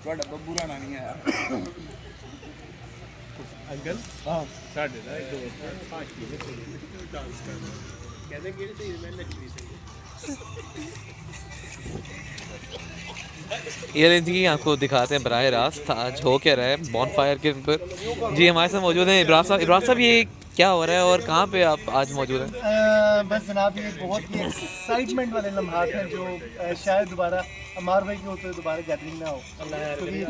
ਤੁਹਾਡਾ ਬੱਬੂ ਰਾਣਾ ਨਹੀਂ ਆਇਆ अंकल ਹਾਂ साढ़े ना एक दोस्त पार्टी में डांस करना कहते कि सही मैं नचनी सही ये रेंज की आपको दिखाते हैं बराह रास्त आज हो क्या रहा है बॉनफायर के ऊपर। जी हमारे साथ मौजूद हैं इब्राहिम साहब ये क्या हो रहा है और कहाँ पे आप आज मौजूद हैं? बस जनाब ये बहुत ही एक्साइटमेंट वाले लम्हात हैं जो शायद दोबारा अमार भाई के होते दोबारा गैदरिंग ना हो क्योंकि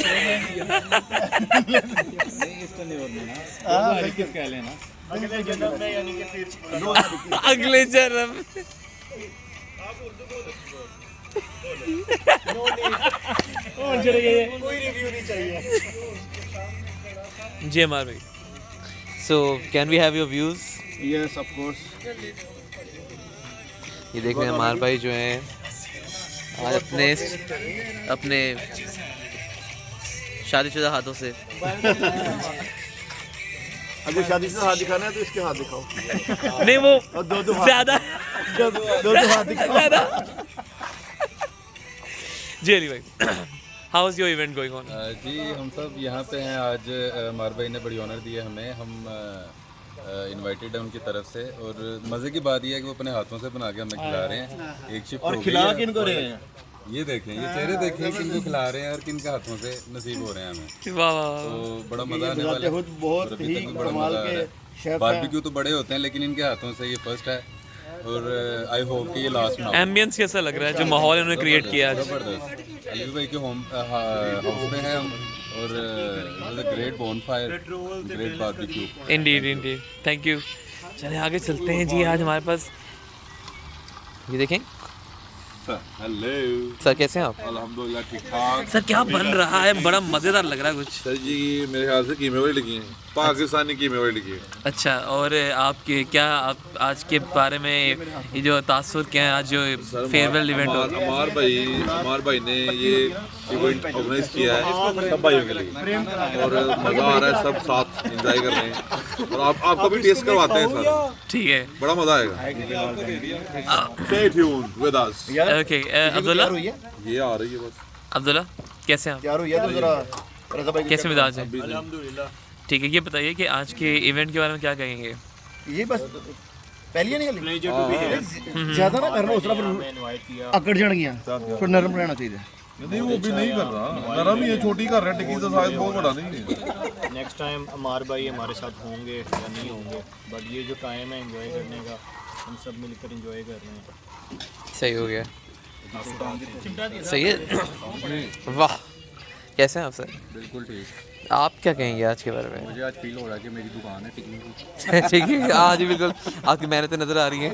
अगले जन्म कोई रिव्यू नहीं चाहिए। जी हमारे भाई so can we have your views? Yes of course ये देख रहे हैं हमारे भाई जो हैं आज अपने शादीशुदा हाथों से अगर शादी से हाथ दिखाना है तो इसके हाथ दिखाओ नहीं वो और दो ज़्यादा दो हाथ दिखाओ ज़्यादा जी अली भाई how is your event going on? जी हम सब यहाँ पे हैं आज मार भाई ने बड़ी ऑनर दी है हमें हम इनवाइटेड है उनकी तरफ से और मज़े की बात यह है कि वो अपने हाथों से बना के हमें खिला रहे हैं एक शिफ्ट और खिला किनको रहे हैं ये देखें ये चेहरे देखें किनको खिला रहे हैं और किनके हाथों से नसीब हो रहे हैं हमें वाह वाह तो बड़ा मज़ा आने वाला है बहुत और अभी ही तक भी बड़ा कमाल मज़ा आ रहा के है शेफ बारबेक्यू तो बड़े होते हैं लेकिन इनके हाथों से ये फर्स्ट है और आई होप कि ये लास्ट ना हो। एम्बियंस कैसा लग रहा है जो माहौल इन्होंने क्रिएट किया आज? जबरदस्त अली भाई के हाउस में हैं हम और great bonfire great barbecue Indeed thank you. चले आगे चलते हैं जी। आज हमारे पास ये देखें हेलो सर कैसे हैं आप? अल्हम्दुलिल्लाह ठीक ठाक सर क्या बन रहा है? बड़ा मज़ेदार लग रहा है कुछ। सर जी मेरे ख्याल से कीमे वाली लगी हैं पाकिस्तानी कीमे वाली लगी है। अच्छा और आपके क्या आप आज के बारे में ये जो तासुर क्या है आज जो फेयरवेल इवेंट हो अमार भाई ने ये इवेंट ऑर्गेनाइज किया है सब भाइयों के लिए और मज़ा आ रहा है सब साथ एंजॉय कर रहे हैं और आपको भी टेस्ट करवाते हैं सर ठीक है बड़ा मज़ा आएगा stay tuned with us okay Abdullah ये आ रही है बस अब्दुल्ला कैसे हैं आप? यार ये तो जरा रज़ा भाई कैसे मिजाज है? अल्हम्दुलिल्लाह ठीक है ये बताइए कि आज के इवेंट के बारे में क्या कहेंगे? ये बस पहली निकली प्लेजर टू बी हियर ज्यादा ना करना उस तरफ मैं इनवाइट किया अकड़ जान गया थोड़ा नरम रहना चाहिए नहीं वो भी नहीं कर रहा नरम ही है छोटी कर रहा है टिक्की तो शायद बहुत बड़ा नहीं है नेक्स्ट टाइम अमार भाई हमारे साथ होंगे या नहीं होंगे बट ये जो टाइम है एंजॉय करने का हम सब मिलकर एंजॉय कर रहे हैं सही हो गया सही है वाह कैसे हैं आप सर? बिल्कुल ठीक आप क्या कहेंगे आज के बारे में? मुझे आज फील हो रहा है कि मेरी दुकान है टिक्की की ठीक है हाँ जी बिल्कुल आपकी मेहनतें नज़र आ रही हैं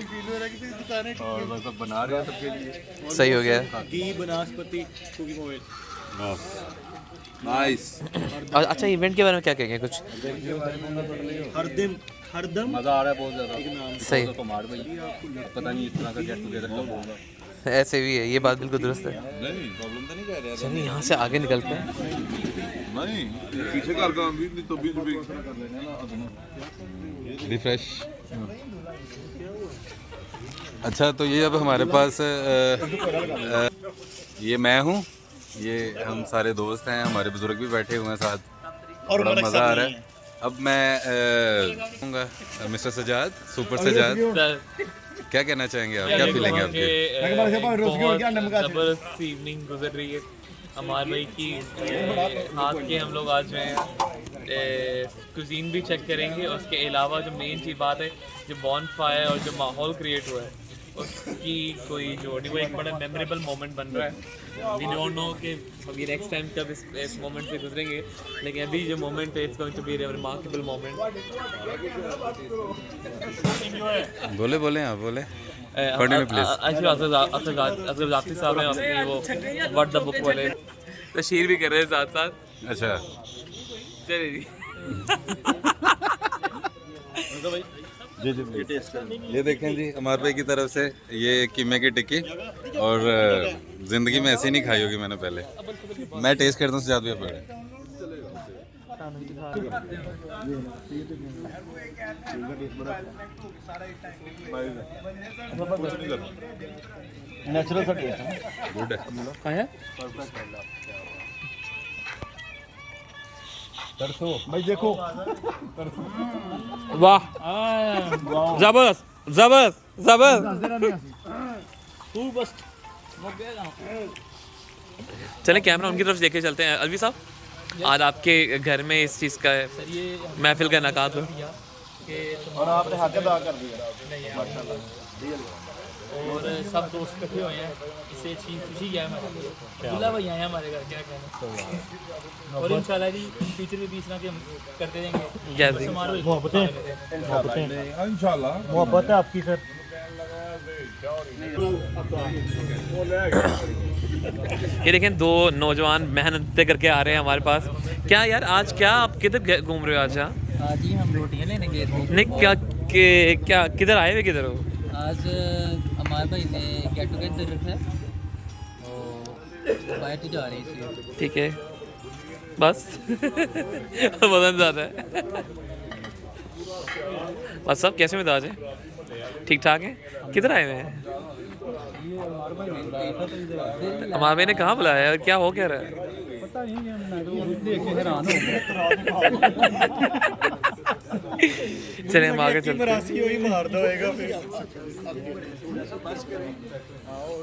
और बस अब बना रहे हैं सबके लिए सही हो गया। घी बनास्पति कुकिंग ऑयल नाइस और अच्छा इवेंट के बारे में क्या कहेंगे कुछ? हरदम मज़ा आ रहा है बहुत ज़्यादा सही कुमार भाई पता नहीं इस तरह का गेट टुगेदर कब होगा ऐसे भी है ये बात बिल्कुल दुरुस्त है। नहीं प्रॉब्लम तो नहीं कह रहे चलिए यहाँ से आगे निकलते हैं। नहीं पीछे कर काम भी तो बीच में रिफ्रेश अच्छा तो ये अब हमारे पास ये मैं हूँ ये हम सारे दोस्त हैं हमारे बुजुर्ग भी बैठे हुए हैं साथ और बड़ा मज़ा आ रहा है। अब मैं मिस्टर सजाद सुपर सजाद क्या कहना चाहेंगे आप क्या फीलिंग है आपकी? जबरदस्त इवनिंग गुजर रही है हमारे भाई की हाथ के हम लोग आज जो हैं कुजीन भी चेक करेंगे और उसके अलावा जो मेन चीज़ बात है जो बॉन फायर और जो माहौल क्रिएट हुआ है उसकी कोई जो वो एक बड़ा मेमोरेबल मोमेंट बन रहा है। वी डोंट नो कि अभी नेक्स्ट टाइम कब इस मोमेंट से गुजरेंगे लेकिन अभी जो मोमेंट है it's going to be a remarkable moment. बोले बोले आप बोले असगर जाफरी साहब हैं अपनी वो वर्ड द बुक वाले तशहीर भी कर रहे हैं साथ साथ। अच्छा चलिए जी ये देखें जी अमार भाई की तरफ से ये कीमे की टिक्की और ज़िंदगी में ऐसी नहीं खाई होगी मैंने पहले। मैं टेस्ट करता हूँ सजाद भी पड़े नेचुरल सा टेस्ट है गुड है आया भाई देखो वाह जबरदस्त जबरदस्त जबरदस्त। चलें कैमरा उनकी तरफ लेके चलते हैं। अलवी साहब, आज आपके घर में इस चीज़ का महफिल का इनकाद हुआ और आपने हक अदा कर दिया। और सब दोस्त इकट्ठे हुए हैं, इससे अच्छी खुशी है हमारे दूल्हा भाई आए हैं हमारे घर, क्या कहना। और इंशाल्लाह जी फ्यूचर में भी इस तरह के हम करते रहेंगे। मोहब्बत है आपकी सर। ये देखें, दो नौजवान मेहनत करके आ रहे हैं हमारे पास। क्या यार आज क्या आप किधर घूम रहे हो आज? हाँ आज ही हम रोटियां लेने गए थे। नहीं, क्या किधर आए हुए, किधर हो? आज हमारे भाई ने गेट टुगेदर रखा है और बाहर तो जा रही थी। ठीक है बस वजन ज़्यादा है बस। सब कैसे मिजाज है? ठीक ठाक है। किधर आए हुए हैं? हमारे भाई ने कहाँ बुलाया और क्या हो क्या रहा है? पता नहीं, देख के हैरान हो गए। चले हम आगे चलते हैं। वही मारता होएगा फिर।